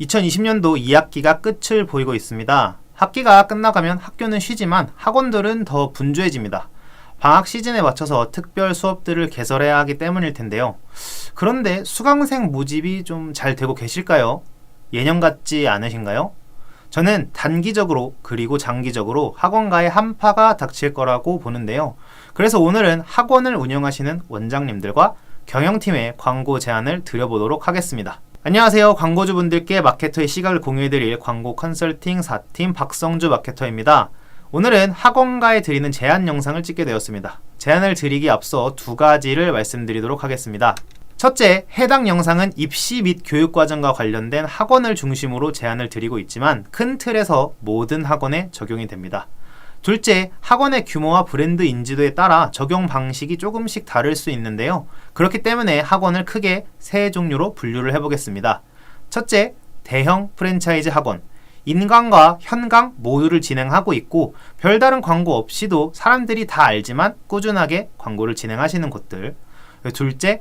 (2020년도) 2학기가 끝을 보이고 있습니다. 학기가 끝나가면 학교는 쉬지만 학원들은 더 분주해집니다. 방학 시즌에 맞춰서 특별 수업들을 개설해야 하기 때문일 텐데요. 그런데 수강생 모집이 좀 잘 되고 계실까요? 예년 같지 않으신가요? 저는 단기적으로 그리고 장기적으로 학원가에 한파가 닥칠 거라고 보는데요. 그래서 오늘은 학원을 운영하시는 원장님들과 경영팀의 광고 제안을 드려보도록 하겠습니다. 안녕하세요. 광고주분들께 마케터의 시각을 공유해드릴 광고 컨설팅 4팀 박성주 마케터입니다. 오늘은 학원가에 드리는 제안 영상을 찍게 되었습니다. 제안을 드리기 앞서 두 가지를 말씀드리도록 하겠습니다. 첫째, 해당 영상은 입시 및 교육과정과 관련된 학원을 중심으로 제안을 드리고 있지만 큰 틀에서 모든 학원에 적용이 됩니다. 둘째, 학원의 규모와 브랜드 인지도에 따라 적용 방식이 조금씩 다를 수 있는데요. 그렇기 때문에 학원을 크게 세 종류로 분류를 해보겠습니다. 첫째, 대형 프랜차이즈 학원. 인강과 현강 모두를 진행하고 있고 별다른 광고 없이도 사람들이 다 알지만 꾸준하게 광고를 진행하시는 곳들. 둘째,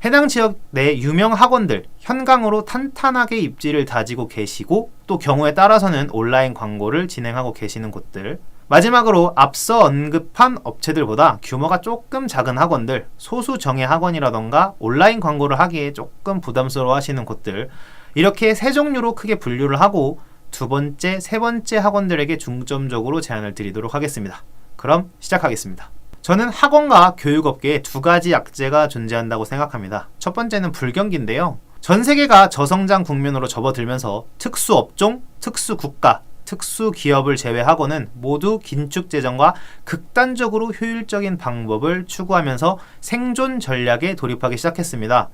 해당 지역 내 유명 학원들, 현강으로 탄탄하게 입지를 다지고 계시고 또 경우에 따라서는 온라인 광고를 진행하고 계시는 곳들. 마지막으로 앞서 언급한 업체들보다 규모가 조금 작은 학원들, 소수 정예 학원이라던가 온라인 광고를 하기에 조금 부담스러워 하시는 곳들, 이렇게 세 종류로 크게 분류를 하고 두 번째, 세 번째 학원들에게 중점적으로 제안을 드리도록 하겠습니다. 그럼 시작하겠습니다. 저는 학원과 교육업계에 두 가지 약재가 존재한다고 생각합니다. 첫 번째는 불경기인데요. 전 세계가 저성장 국면으로 접어들면서 특수업종, 특수국가, 특수기업을 제외하고는 모두 긴축재정과 극단적으로 효율적인 방법을 추구하면서 생존 전략에 돌입하기 시작했습니다.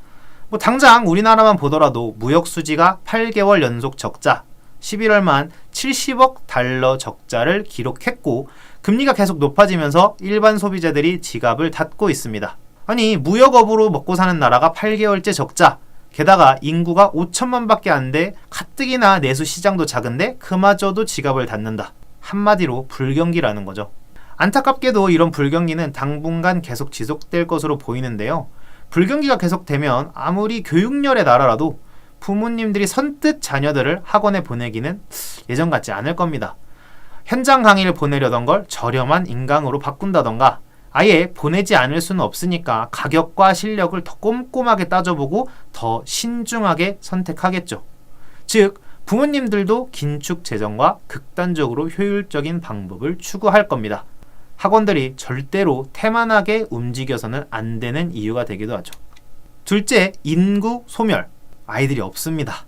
당장 우리나라만 보더라도 무역수지가 8개월 연속 적자, 11월만 70억 달러 적자를 기록했고 금리가 계속 높아지면서 일반 소비자들이 지갑을 닫고 있습니다. 아니, 무역업으로 먹고 사는 나라가 8개월째 적자, 게다가 인구가 5천만 밖에 안 돼 가뜩이나 내수 시장도 작은데 그마저도 지갑을 닫는다. 한마디로 불경기라는 거죠. 안타깝게도 이런 불경기는 당분간 계속 지속될 것으로 보이는데요. 불경기가 계속되면 아무리 교육열의 나라라도 부모님들이 선뜻 자녀들을 학원에 보내기는 예전 같지 않을 겁니다. 현장 강의를 보내려던 걸 저렴한 인강으로 바꾼다던가 아예 보내지 않을 수는 없으니까 가격과 실력을 더 꼼꼼하게 따져보고 더 신중하게 선택하겠죠. 즉, 부모님들도 긴축 재정과 극단적으로 효율적인 방법을 추구할 겁니다. 학원들이 절대로 태만하게 움직여서는 안 되는 이유가 되기도 하죠. 둘째, 인구 소멸. 아이들이 없습니다.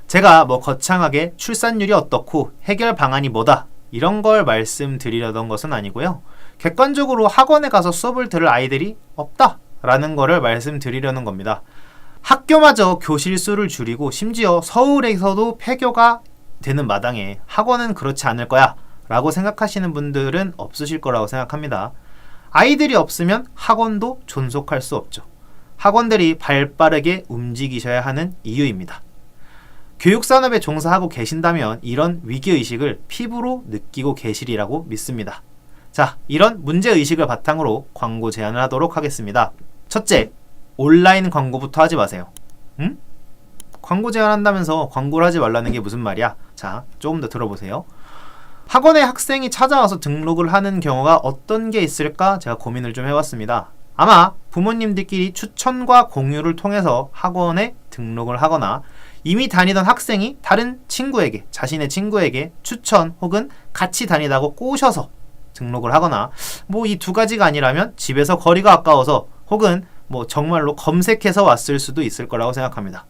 제가 거창하게 출산율이 어떻고 해결 방안이 뭐다 이런 걸 말씀드리려던 것은 아니고요. 객관적으로 학원에 가서 수업을 들을 아이들이 없다라는 거를 말씀드리려는 겁니다. 학교마저 교실 수를 줄이고 심지어 서울에서도 폐교가 되는 마당에 학원은 그렇지 않을 거야 라고 생각하시는 분들은 없으실 거라고 생각합니다. 아이들이 없으면 학원도 존속할 수 없죠. 학원들이 발빠르게 움직이셔야 하는 이유입니다. 교육산업에 종사하고 계신다면 이런 위기의식을 피부로 느끼고 계시리라고 믿습니다. 자, 이런 문제의식을 바탕으로 광고 제안을 하도록 하겠습니다. 첫째, 온라인 광고부터 하지 마세요. 응? 광고 제안한다면서 광고를 하지 말라는 게 무슨 말이야? 자, 조금 더 들어보세요. 학원에 학생이 찾아와서 등록을 하는 경우가 어떤 게 있을까 제가 고민을 좀 해봤습니다. 아마 부모님들끼리 추천과 공유를 통해서 학원에 등록을 하거나 이미 다니던 학생이 다른 친구에게, 자신의 친구에게 추천 혹은 같이 다니다고 꼬셔서 등록을 하거나 이 두 가지가 아니라면 집에서 거리가 가까워서 혹은 정말로 검색해서 왔을 수도 있을 거라고 생각합니다.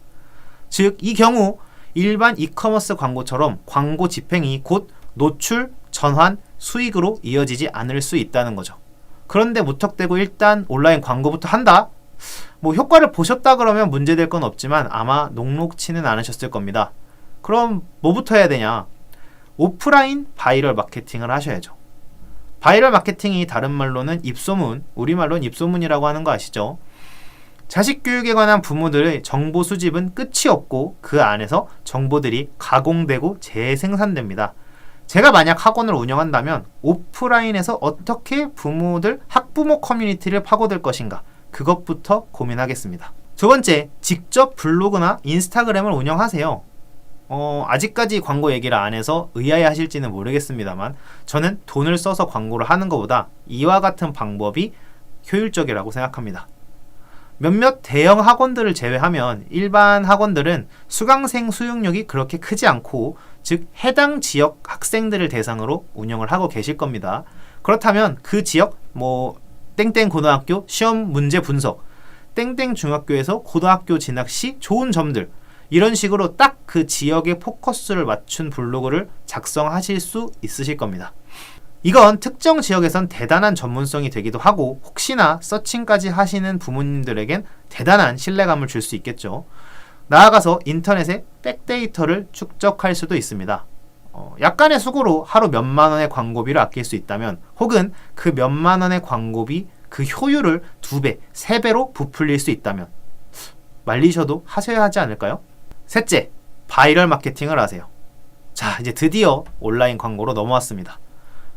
즉, 이 경우 일반 이커머스 광고처럼 광고 집행이 곧 노출, 전환, 수익으로 이어지지 않을 수 있다는 거죠. 그런데 무턱대고 일단 온라인 광고부터 한다? 효과를 보셨다 그러면 문제될 건 없지만 아마 녹록치는 않으셨을 겁니다. 그럼 뭐부터 해야 되냐? 오프라인 바이럴 마케팅을 하셔야죠. 바이럴 마케팅이 다른 말로는 입소문, 우리말로는 입소문이라고 하는 거 아시죠? 자식 교육에 관한 부모들의 정보 수집은 끝이 없고 그 안에서 정보들이 가공되고 재생산됩니다. 제가 만약 학원을 운영한다면 오프라인에서 어떻게 부모들, 학부모 커뮤니티를 파고들 것인가, 그것부터 고민하겠습니다. 두 번째, 직접 블로그나 인스타그램을 운영하세요. 아직까지 광고 얘기를 안 해서 의아해 하실지는 모르겠습니다만 저는 돈을 써서 광고를 하는 것보다 이와 같은 방법이 효율적이라고 생각합니다. 몇몇 대형 학원들을 제외하면 일반 학원들은 수강생 수용력이 그렇게 크지 않고, 즉 해당 지역 학생들을 대상으로 운영을 하고 계실 겁니다. 그렇다면 그 지역 땡땡 고등학교 시험 문제 분석, 땡땡 중학교에서 고등학교 진학 시 좋은 점들, 이런 식으로 딱 그 지역의 포커스를 맞춘 블로그를 작성하실 수 있으실 겁니다. 이건 특정 지역에선 대단한 전문성이 되기도 하고 혹시나 서칭까지 하시는 부모님들에겐 대단한 신뢰감을 줄 수 있겠죠. 나아가서 인터넷에 백데이터를 축적할 수도 있습니다. 약간의 수고로 하루 몇만 원의 광고비를 아낄 수 있다면, 혹은 그 몇만 원의 광고비 그 효율을 2배, 3배로 부풀릴 수 있다면 말리셔도 하셔야 하지 않을까요? 셋째, 바이럴 마케팅을 하세요. 자, 이제 드디어 온라인 광고로 넘어왔습니다.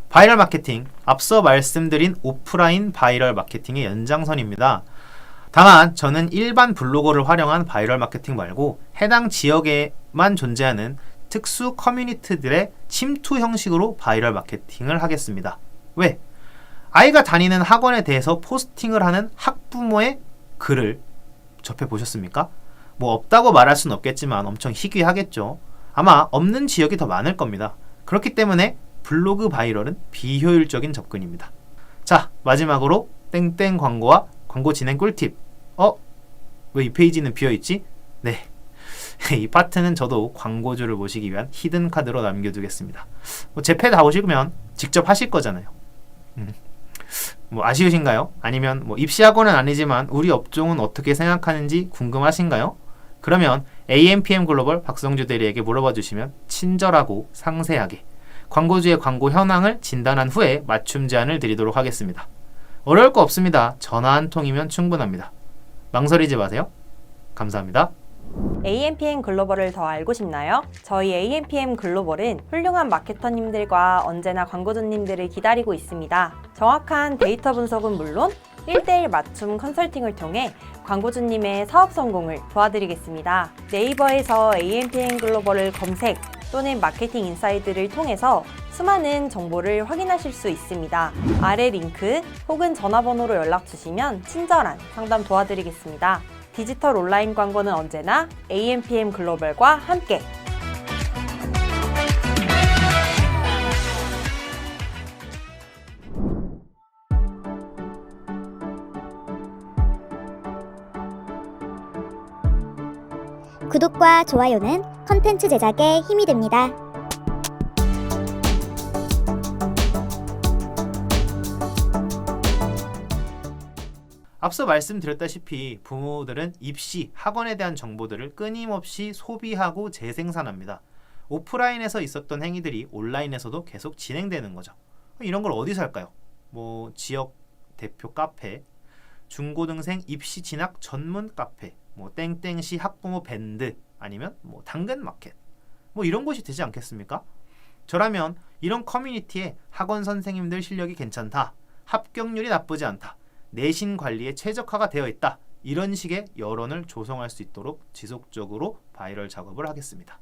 바이럴 마케팅, 앞서 말씀드린 오프라인 바이럴 마케팅의 연장선입니다. 다만 저는 일반 블로거를 활용한 바이럴 마케팅 말고 해당 지역에만 존재하는 특수 커뮤니티들의 침투 형식으로 바이럴 마케팅을 하겠습니다. 왜? 아이가 다니는 학원에 대해서 포스팅을 하는 학부모의 글을 접해보셨습니까? 없다고 말할 수는 없겠지만 엄청 희귀하겠죠. 아마 없는 지역이 더 많을 겁니다. 그렇기 때문에 블로그 바이럴은 비효율적인 접근입니다. 자, 마지막으로 땡땡 광고와 광고 진행 꿀팁. 왜 이 페이지는 비어있지? 네, 이 파트는 저도 광고주를 모시기 위한 히든 카드로 남겨두겠습니다. 제 패드 하고 싶으면 직접 하실 거잖아요. 아쉬우신가요? 아니면 입시학원은 아니지만 우리 업종은 어떻게 생각하는지 궁금하신가요? 그러면 AMPM 글로벌 박성주 대리에게 물어봐 주시면 친절하고 상세하게 광고주의 광고 현황을 진단한 후에 맞춤 제안을 드리도록 하겠습니다. 어려울 거 없습니다. 전화 한 통이면 충분합니다. 망설이지 마세요. 감사합니다. AMPM 글로벌을 더 알고 싶나요? 저희 AMPM 글로벌은 훌륭한 마케터님들과 언제나 광고주님들을 기다리고 있습니다. 정확한 데이터 분석은 물론 1:1 맞춤 컨설팅을 통해 광고주님의 사업 성공을 도와드리겠습니다. 네이버에서 AMPM 글로벌을 검색 또는 마케팅 인사이드를 통해서 수많은 정보를 확인하실 수 있습니다. 아래 링크 혹은 전화번호로 연락 주시면 친절한 상담 도와드리겠습니다. 디지털 온라인 광고는 언제나 AMPM 글로벌과 함께. 구독과 좋아요는 컨텐츠 제작에 힘이 됩니다. 앞서 말씀드렸다시피 부모들은 입시, 학원에 대한 정보들을 끊임없이 소비하고 재생산합니다. 오프라인에서 있었던 행위들이 온라인에서도 계속 진행되는 거죠. 이런 걸 어디서 할까요? 지역 대표 카페, 중고등생 입시 진학 전문 카페, 땡땡시 학부모 밴드, 아니면 당근마켓, 이런 곳이 되지 않겠습니까? 저라면 이런 커뮤니티에 학원 선생님들 실력이 괜찮다, 합격률이 나쁘지 않다, 내신 관리에 최적화가 되어 있다, 이런 식의 여론을 조성할 수 있도록 지속적으로 바이럴 작업을 하겠습니다.